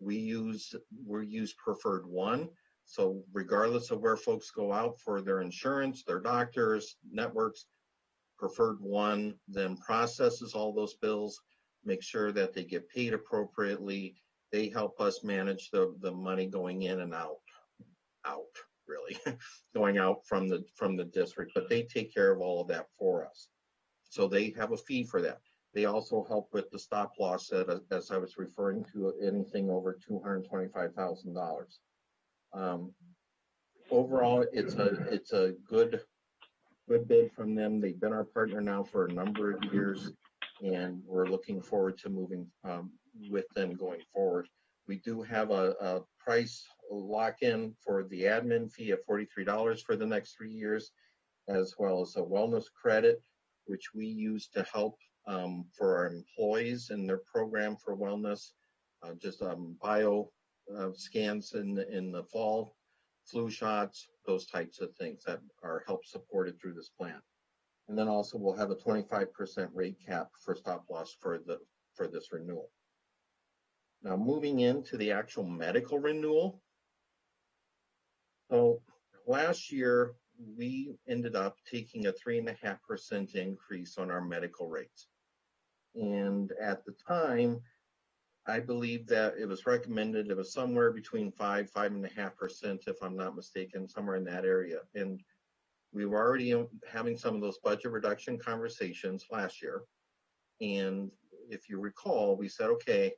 We use Preferred One. So regardless of where folks go out for their insurance, their doctors, networks, Preferred One then processes all those bills, make sure that they get paid appropriately. They help us manage the money going in and out really, going out from the district, but they take care of all of that for us. So they have a fee for that. They also help with the stop loss as I was referring to, anything over $225,000. Overall, it's a good bid from them. They've been our partner now for a number of years, and we're looking forward to moving with them going forward. We do have a price lock-in for the admin fee of $43 for the next 3 years, as well as a wellness credit, which we use to help for our employees in their program for wellness, just bio scans in the fall, flu shots, those types of things that are help supported through this plan. And then also we'll have a 25% rate cap for stop loss for this renewal. Now moving into the actual medical renewal. So last year, we ended up taking a 3.5% increase on our medical rates. And at the time, I believe that it was recommended it was somewhere between 5.5%, if I'm not mistaken, somewhere in that area. And we were already having some of those budget reduction conversations last year. And if you recall, we said, okay,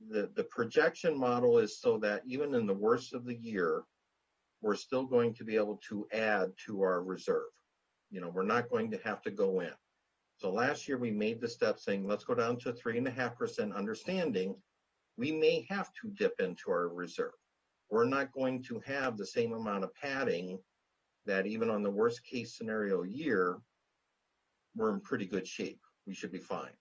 the projection model is so that even in the worst of the year, we're still going to be able to add to our reserve. You know, we're not going to have to go in. So last year we made the step saying, let's go down to 3.5%, understanding we may have to dip into our reserve. We're not going to have the same amount of padding that even on the worst case scenario year, we're in pretty good shape. We should be fine.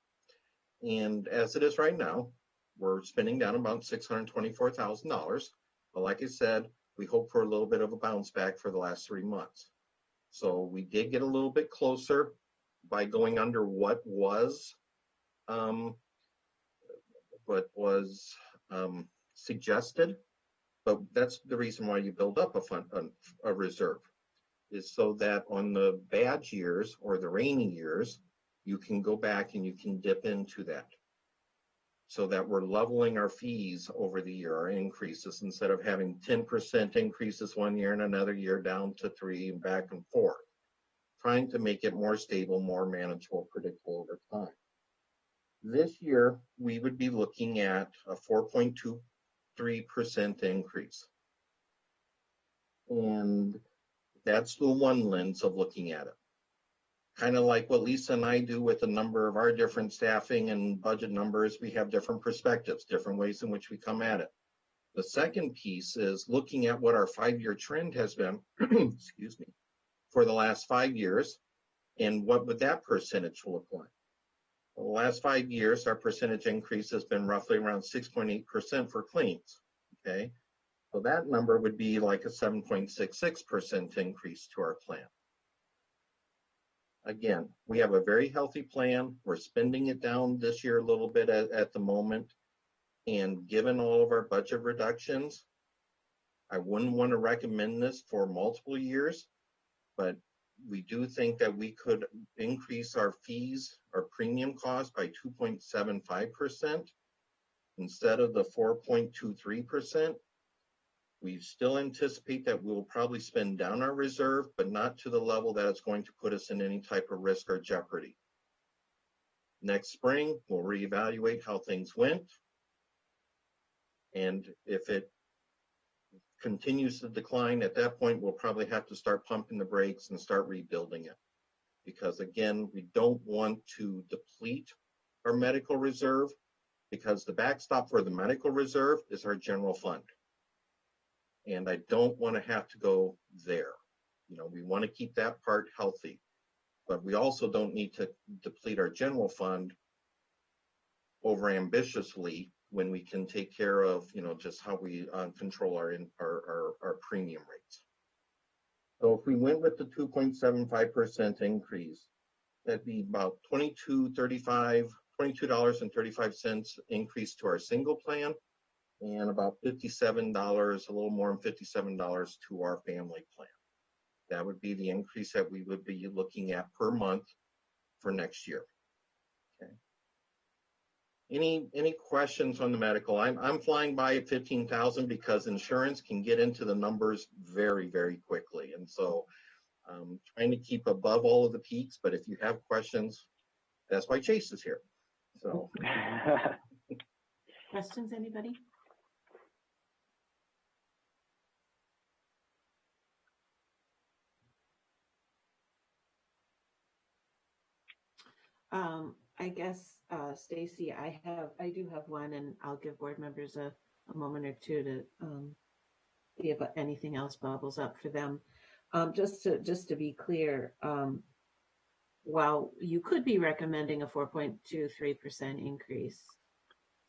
And as it is right now, we're spending down about $624,000. But like I said, we hope for a little bit of a bounce back for the last 3 months. So we did get a little bit closer by going under what was suggested. But that's the reason why you build up a reserve, is so that on the bad years or the rainy years, you can go back and you can dip into that, so that we're leveling our fees over the year, our increases, instead of having 10% increases one year and another year down to 3 and back and forth, trying to make it more stable, more manageable, predictable over time. This year, we would be looking at a 4.23% increase. And that's the one lens of looking at it. Kind of like what Lisa and I do with a number of our different staffing and budget numbers, we have different perspectives, different ways in which we come at it. The second piece is looking at what our 5-year trend has been, excuse me, for the last 5 years, and what would that percentage look like? Well, the last 5 years, our percentage increase has been roughly around 6.8% for claims, okay? So that number would be like a 7.66% increase to our plan. Again, we have a very healthy plan. We're spending it down this year a little bit at the moment. And given all of our budget reductions, I wouldn't want to recommend this for multiple years, but we do think that we could increase our fees, our premium cost by 2.75% instead of the 4.23%. We still anticipate that we'll probably spend down our reserve, but not to the level that it's going to put us in any type of risk or jeopardy. Next spring, we'll reevaluate how things went. And if it continues to decline, at that point, we'll probably have to start pumping the brakes and start rebuilding it. Because again, we don't want to deplete our medical reserve, because the backstop for the medical reserve is our general fund. And I don't want to have to go there. You know, we want to keep that part healthy, but we also don't need to deplete our general fund over ambitiously when we can take care of, you know, just how we control our premium rates. So if we went with the 2.75% increase, that'd be about $22.35 increase to our single plan, and about $57, a little more than $57 to our family plan. That would be the increase that we would be looking at per month for next year. Okay. Any questions on the medical? I'm flying by at 15,000 because insurance can get into the numbers very, very quickly. And so I'm trying to keep above all of the peaks, but if you have questions, that's why Chase is here. So Questions, anybody? I guess, Stacy, I do have one, and I'll give board members a moment or two to see if anything else bubbles up for them. Just to be clear, while you could be recommending a 4.23% increase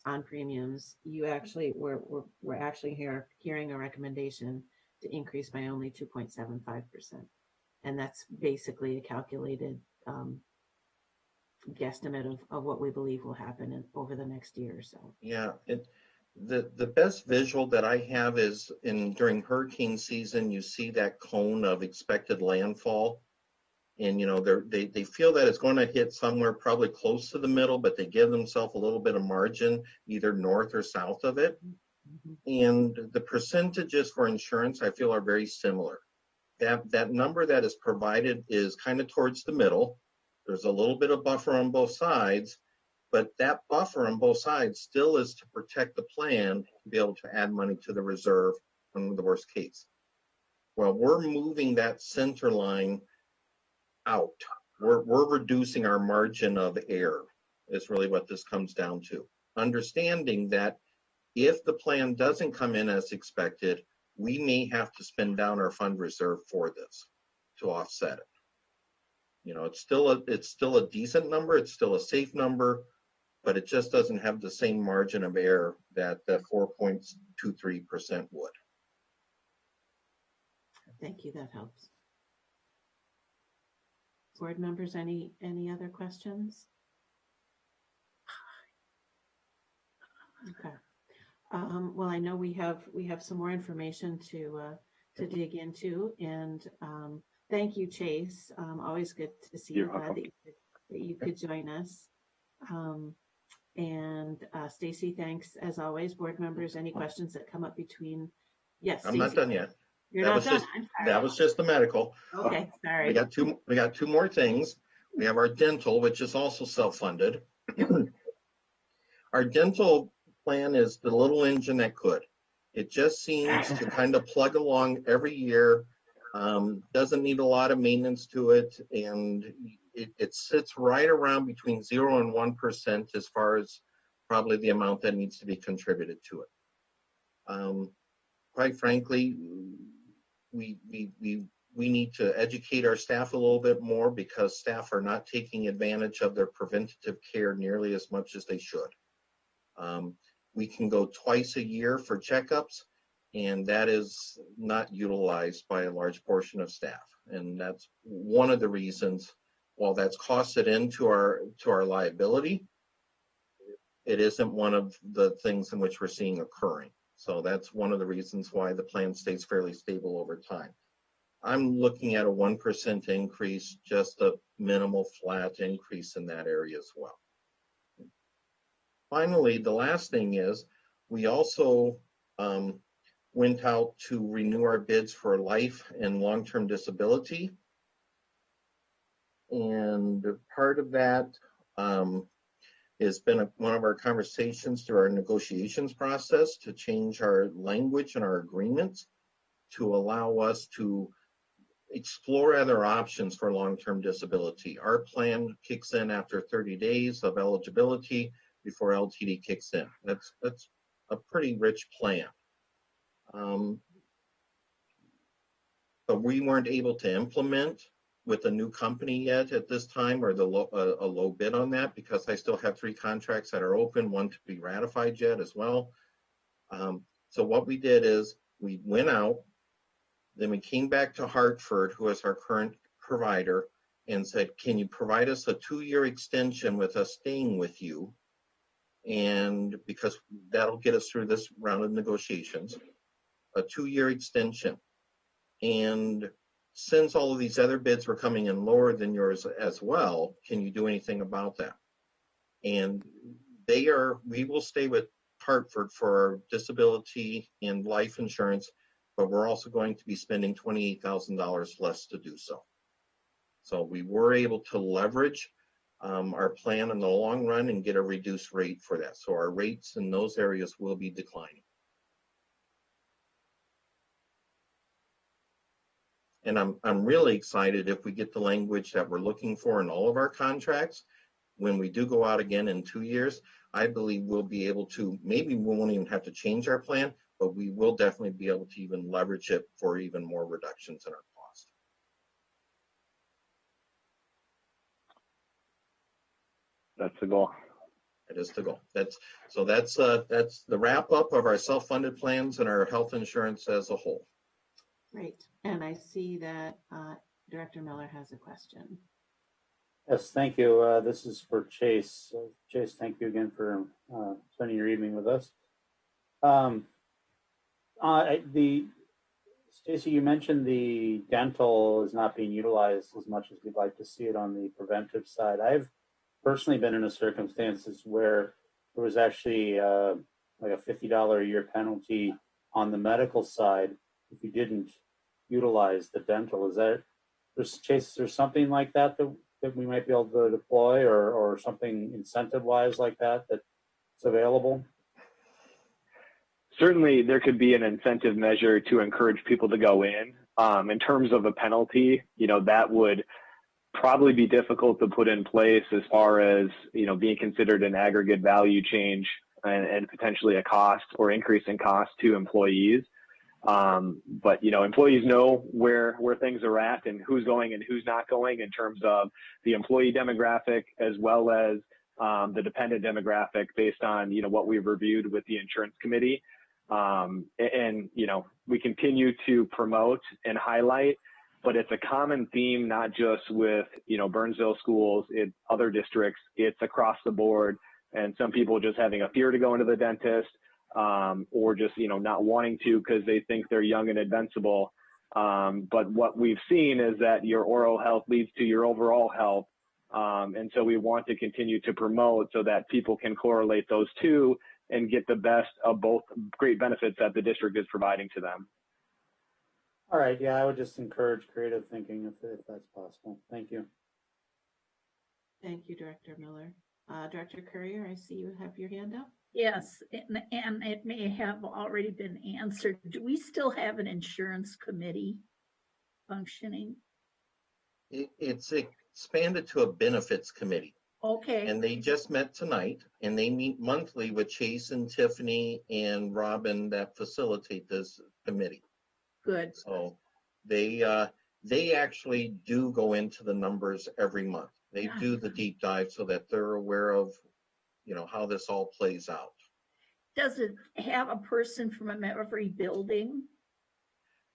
on premiums, you actually we're actually hearing a recommendation to increase by only 2.75%, and that's basically a calculated guesstimate of what we believe will happen over the next year or so. Yeah, The best visual that I have is during hurricane season, you see that cone of expected landfall. And, you know, they feel that it's going to hit somewhere probably close to the middle, but they give themselves a little bit of margin, either north or south of it. And the percentages for insurance, I feel, are very similar. That number that is provided is kind of towards the middle. There's a little bit of buffer on both sides, but that buffer on both sides still is to protect the plan to be able to add money to the reserve in the worst case. Well, we're moving that center line out. We're reducing our margin of error is really what this comes down to. Understanding that if the plan doesn't come in as expected, we may have to spend down our fund reserve for this to offset it. You know, it's still a decent number, it's still a safe number, but it just doesn't have the same margin of error that 4.23% would. Thank you, that helps. Board members, any other questions? Okay. Well, I know we have some more information to dig into, and thank you, Chase. Always good to see you. Glad that you could join us. And Stacy, thanks as always. Board members, any questions that come up between? Yes, I'm not done yet. You're not done. I'm sorry. That was just the medical. Okay, sorry. We got two more things. We have our dental, which is also self-funded. Our dental plan is the little engine that could. It just seems to kind of plug along every year. Doesn't need a lot of maintenance to it, and it sits right around between 0 and 1% as far as probably the amount that needs to be contributed to it. Quite frankly, we need to educate our staff a little bit more because staff are not taking advantage of their preventative care nearly as much as they should. We can go twice a year for checkups, and that is not utilized by a large portion of staff. And that's one of the reasons, while that's costed into our liability, it isn't one of the things in which we're seeing occurring. So that's one of the reasons why the plan stays fairly stable over time. I'm looking at a 1% increase, just a minimal flat increase in that area as well. Finally, the last thing is we also went out to renew our bids for life and long-term disability. And part of that has been one of our conversations through our negotiations process to change our language and our agreements to allow us to explore other options for long-term disability. Our plan kicks in after 30 days of eligibility before LTD kicks in. That's a pretty rich plan. But we weren't able to implement with a new company yet at this time, or a low bid on that, because I still have 3 contracts that are open, one to be ratified yet as well. So what we did is we went out, then we came back to Hartford, who is our current provider, and said, can you provide us a 2-year extension with us staying with you? And because that'll get us through this round of negotiations, a 2-year extension. And since all of these other bids were coming in lower than yours as well, can you do anything about that? And we will stay with Hartford for our disability and life insurance, but we're also going to be spending $28,000 less to do so. So we were able to leverage our plan in the long run and get a reduced rate for that. So our rates in those areas will be declining. And I'm really excited if we get the language that we're looking for in all of our contracts. When we do go out again in 2 years, I believe we'll be able to, maybe we won't even have to change our plan, but we will definitely be able to even leverage it for even more reductions in our cost. That's the goal. It is the goal. That's the wrap up of our self-funded plans and our health insurance as a whole. Great. And I see that Director Miller has a question. Yes, thank you. This is for Chase. Chase, thank you again for spending your evening with us. Stacy, you mentioned the dental is not being utilized as much as we'd like to see it on the preventive side. I've personally been in a circumstances where there was actually like a $50 a year penalty on the medical side if you didn't utilize the dental. Is there something like that that we might be able to deploy, or something incentive wise like that that's available? Certainly, there could be an incentive measure to encourage people to go in. In terms of a penalty, that would probably be difficult to put in place as far as, being considered an aggregate value change and potentially a cost or increase in cost to employees. But employees know where things are at and who's going and who's not going in terms of the employee demographic as well as the dependent demographic based on what we've reviewed with the insurance committee. We continue to promote and highlight, but it's a common theme, not just with Burnsville schools, in other districts. It's across the board, and some people just having a fear to go into the dentist. Or just, not wanting to because they think they're young and invincible. But what we've seen is that your oral health leads to your overall health. And so we want to continue to promote so that people can correlate those two and get the best of both great benefits that the district is providing to them. All right. Yeah, I would just encourage creative thinking if that's possible. Thank you. Thank you, Director Miller. Director Courier, I see you have your hand up. Yes, and it may have already been answered. Do we still have an insurance committee functioning? It's expanded to a benefits committee. Okay. And they just met tonight, and they meet monthly with Chase and Tiffany and Robin that facilitate this committee. Good. So they actually do go into the numbers every month. They do the deep dive so that they're aware of how this all plays out. Does it have a person from every building?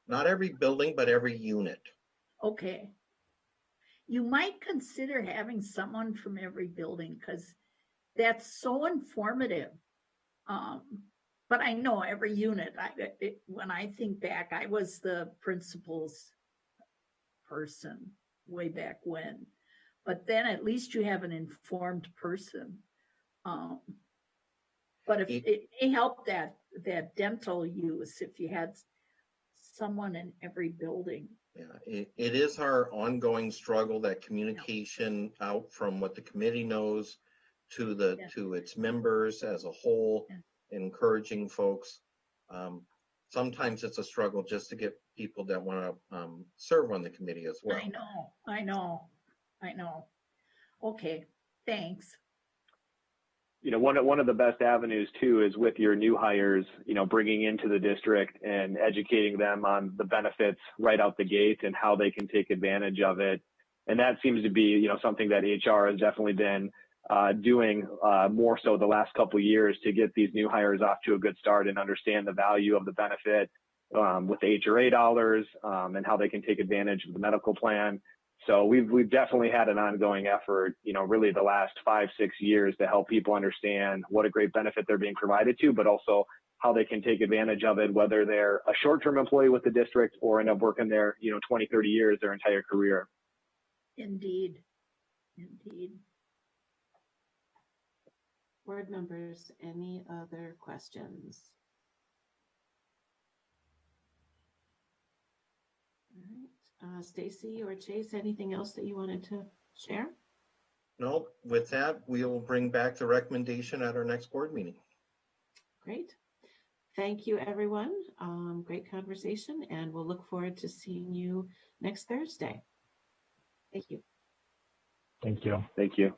Not every building, but every unit. Okay. You might consider having someone from every building because that's so informative. But I know every unit, when I think back, I was the principal's person way back when. But then at least you have an informed person. But if it may help that dental use if you had someone in every building. Yeah, it is our ongoing struggle, that communication out from what the committee knows to its members as a whole, encouraging folks. Sometimes it's a struggle just to get people that want to serve on the committee as well. I know. Okay, thanks. One of the best avenues too is with your new hires, bringing into the district and educating them on the benefits right out the gate and how they can take advantage of it. And that seems to be, something that HR has definitely been doing more so the last couple of years to get these new hires off to a good start and understand the value of the benefit with the HRA dollars and how they can take advantage of the medical plan. So we've definitely had an ongoing effort, really the last 5-6 years to help people understand what a great benefit they're being provided to, but also how they can take advantage of it, whether they're a short-term employee with the district or end up working there, 20, 30 years, their entire career. Indeed. Board members, any other questions? All right. Stacy or Chase, anything else that you wanted to share? No, with that, we will bring back the recommendation at our next board meeting. Great. Thank you, everyone. Great conversation, and we'll look forward to seeing you next Thursday. Thank you. Thank you.